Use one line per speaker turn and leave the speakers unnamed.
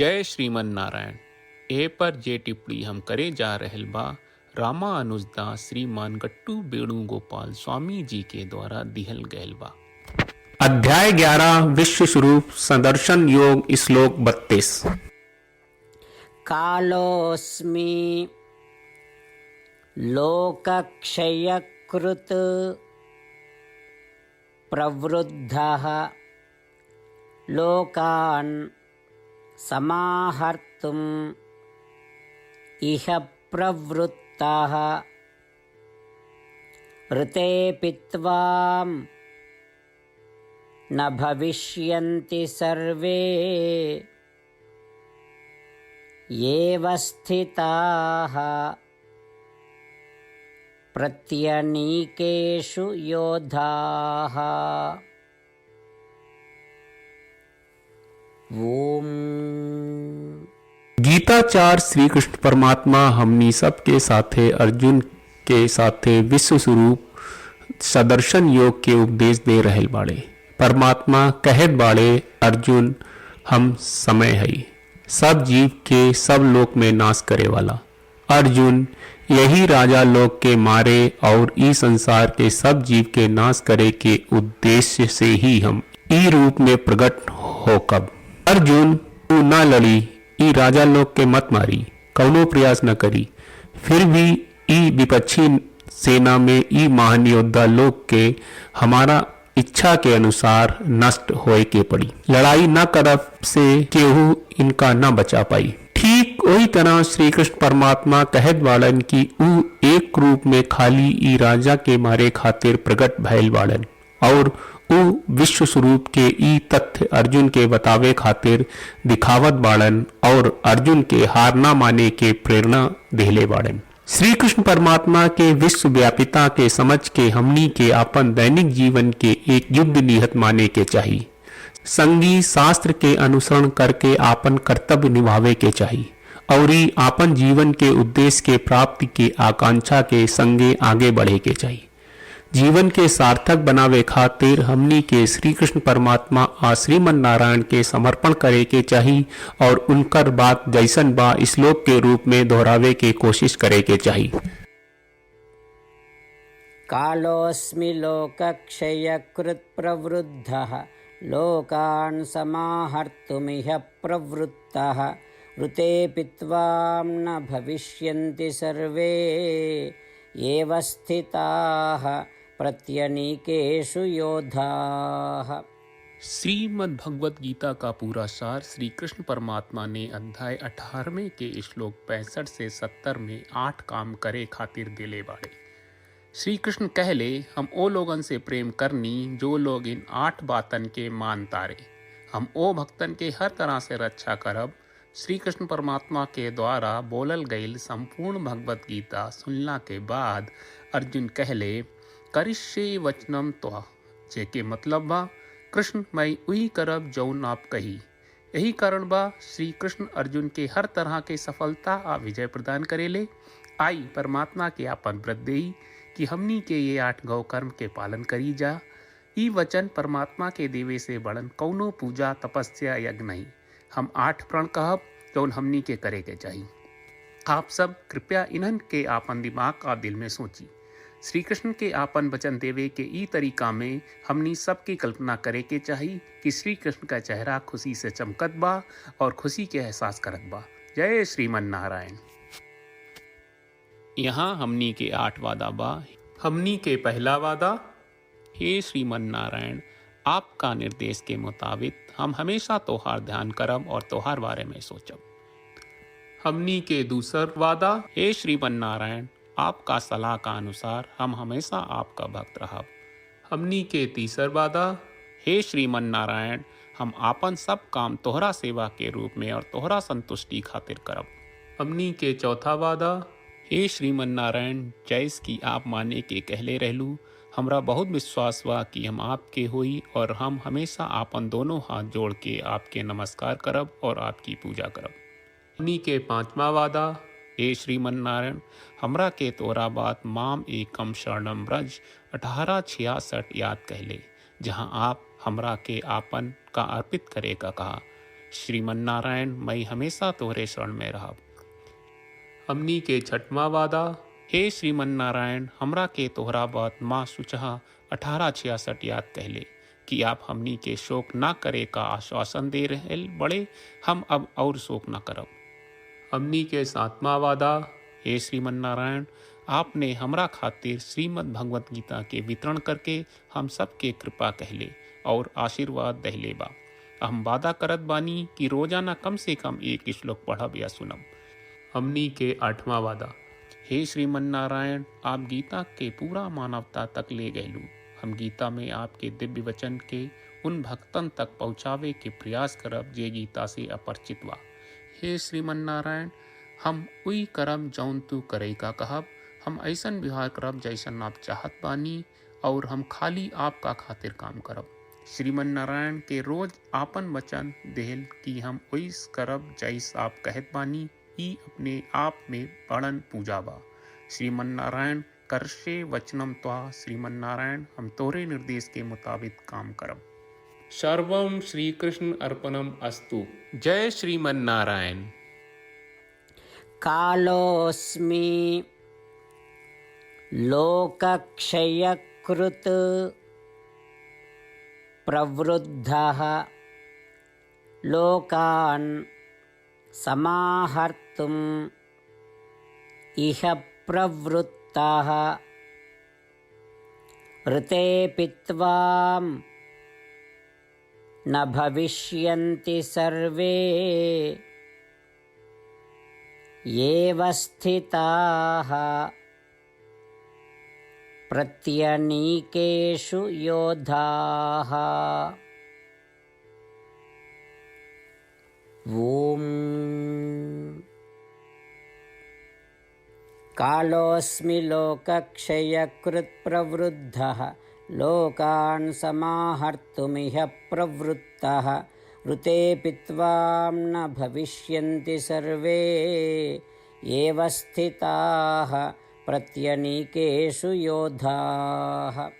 जय श्रीमन नारायण। ए पर जे टिप्पणी हम करे जा रहल बा रामानुजदास श्रीमान गट्टू वेणुगोपाल स्वामी जी के द्वारा दिहल गयल बा। अध्याय 11 विश्व स्वरूप सदर्शन योग श्लोक 32।
कालोऽस्मि लोकक्षयकृत् प्रवृद्धः लोकान् समाहर्तुम् इह प्रवृत्तः ऋतेऽपि त्वां न भविष्यन्ति सर्वे एव स्थिताः प्रत्यनीकेषु योधाः। ओम।
गीताचार श्री कृष्ण परमात्मा हमनी सबके साथे अर्जुन के साथे विश्व स्वरूप सदर्शन योग के उपदेश दे रहल बाड़े। परमात्मा कहत बाड़े, अर्जुन हम समय है सब जीव के सब लोक में नाश करे वाला। अर्जुन यही राजा लोक के मारे और इस संसार के सब जीव के नाश करे के उद्देश्य से ही हम ई रूप में प्रकट हो। कब अर्जुन तू न लड़ी, ई राजा लोक के मत मारी, कौनो प्रयास न करी, फिर भी ई विपक्षी सेना में ई महान योद्धा लोक के हमारा इच्छा के अनुसार नष्ट होए के पड़ी। लड़ाई न करब से केहू इनका न बचा पाई। ठीक वही तरह श्री कृष्ण परमात्मा कहत बाड़न कि ऊ एक रूप में खाली ई राजा के मारे खातिर प्रकट भयल बाड़न और ऊ विश्व स्वरूप के ई तथ्य अर्जुन के बतावे खातिर दिखावत बाड़न और अर्जुन के हार न माने के प्रेरणा देले बाड़न। श्री कृष्ण परमात्मा के विश्व व्यापिता के समझ के हमनी के अपन दैनिक जीवन के एक युद्ध निहत माने के चाहिए। संगी शास्त्र के अनुसरण करके आपन कर्तव्य निभावे के चाहिए और आपन जीवन के उद्देश्य के प्राप्ति के आकांक्षा के संगे आगे बढ़े के चाहिए। जीवन के सार्थक बनावे खातिर हमनी के श्री कृष्ण परमात्मा आ श्रीमन नारायण के समर्पण करे के चाहिए और उनकर बात जैसन बा श्लोक के रूप में दोहरावे के कोशिश करे के चाहिए।
कालोऽस्मि लोकक्षयकृत् प्रवृद्धः लोकान् समाहर्तुमिह प्रवृत्तः ऋतेऽपि त्वां न भविष्यन्ति सर्वे एव स्थिताः प्रत्यनीकेषु योधाः।
श्रीमद् भगवत गीता का पूरा सार श्री कृष्ण परमात्मा ने अध्याय 18वें के श्लोक 65 से 70 में 8 काम करे खातिर दिले बाड़े। श्री कृष्ण कहले, हम ओ लोगन से प्रेम करनी जो लोग इन 8 बातन के मान तारे। हम ओ भक्तन के हर तरह से रक्षा करब। श्री कृष्ण परमात्मा के द्वारा बोलल गईल संपूर्ण भगवत गीता सुनला के बाद अर्जुन कहले, करिष्ये वचनम त्वा, जेके मतलब बा कृष्ण मैं वही करब जौन आप कही। यही कारण बा श्री कृष्ण अर्जुन के हर तरह के सफलता आ विजय प्रदान करेले। आई परमात्मा के आपन व्रत देई कि हमनी के ये 8 गौ कर्म के पालन करी जा। ई वचन परमात्मा के देवे से बड़न कौनो पूजा तपस्या यज्ञ नहीं। हम 8 प्रण कहब जौन हमनी के करे के चाहिए। आप सब कृपया इन्हन के आपन दिमाग और दिल में सोची। श्री कृष्ण के आपन वचन देवे के ई तरीका में हमनी सबकी कल्पना करे के चाहिए कि श्री कृष्ण का चेहरा खुशी से चमकत बा और खुशी के एहसास करत बा। जय श्रीमन नारायण। यहाँ हमनी के 8 वादा बा। हमनी के पहला वादा, हे श्रीमन नारायण आपका निर्देश के मुताबिक हम हमेशा तोहार ध्यान करब और तोहार बारे में सोचब। हमनी के दूसर वादा, हे श्रीमन नारायण आपका सलाह का अनुसार हम हमेशा आपका भक्त रहब। हमनी के तीसर वादा, हे श्रीमन नारायण हम आपन सब काम तोहरा सेवा के रूप में और तोहरा संतुष्टि खातिर करब। हमनी के चौथा वादा, हे श्रीमन नारायण जैस की आप माने के कहले रहलू, हमरा बहुत विश्वास बा कि हम आपके होई और हम हमेशा आपन दोनों हाथ जोड़ के आपके नमस्कार करब और आपकी पूजा करब। हमनी के पांचवा वादा, हे श्रीमन नारायण हमरा के तोरा बात माम एकम शरणम ब्रज 1866 याद कहले, जहाँ आप हमरा के आपन का अर्पित करे का कहा। श्रीमन्नारायण मैं हमेशा तोहरे शरण में रहब। हमनी के छठवां वादा। हे श्रीमन्नारायण हमरा के तोहरा बात माँ सुचहा 1866 याद कहले कि आप हमनी के शोक ना करे का आश्वासन दे रहे बड़े, हम अब और शोक ना करब। हमनी के सातवां वादा। हे श्रीमन्नारायण आपने हमरा खातिर श्रीमद् भगवत गीता के वितरण करके हम सबके कृपा कहले और आशीर्वाद दहले बा। हम वादा करत बानी कि रोजाना कम से कम एक श्लोक पढ़ब या सुनब। हमनी के आठवां वादा। हे श्रीमन्नारायण आप गीता के पूरा मानवता तक ले गयलू। हम गीता में आपके दिव्य वचन के उन भक्तन तक पहुँचावे के प्रयास करब जे गीता से अपरिचित बा। हे श्रीमन्नारायण हम उई करब जौन तू करे का कहब। हम ऐसन व्यवहार करब जैसन आप चाहत बानी और हम खाली आपका खातिर काम करब। श्रीमन्नारायण के रोज आपन वचन देहल कि हम ओइस करब जैस आप कहत बानी, ई अपने आप में बड़न पूजा बा। श्रीमन्नारायण करशे वचनम त्वा। श्रीमन्नारायण हम तोरे निर्देश के मुताबिक काम करब। सर्वम श्री कृष्ण अर्पणम अस्तु। जय श्रीमन्नारायण।
कालोऽस्मि लोकक्षयकृत् प्रवृद्धः लोकान् समाहर्तुम् इह प्रवृत्तः ऋतेऽपि त्वां न भविष्यन्ति सर्वे एव स्थिताः प्रत्यनीकेषु योधाः। ॐ कालोऽस्मि लोकक्षयकृत् प्रवृद्धः लोकान् समाहर्तुमिह प्रवृत्तः ऋतेऽपि त्वां न भविष्यन्ति सर्वे एव स्थिताः प्रत्यनीकेषु योधाः।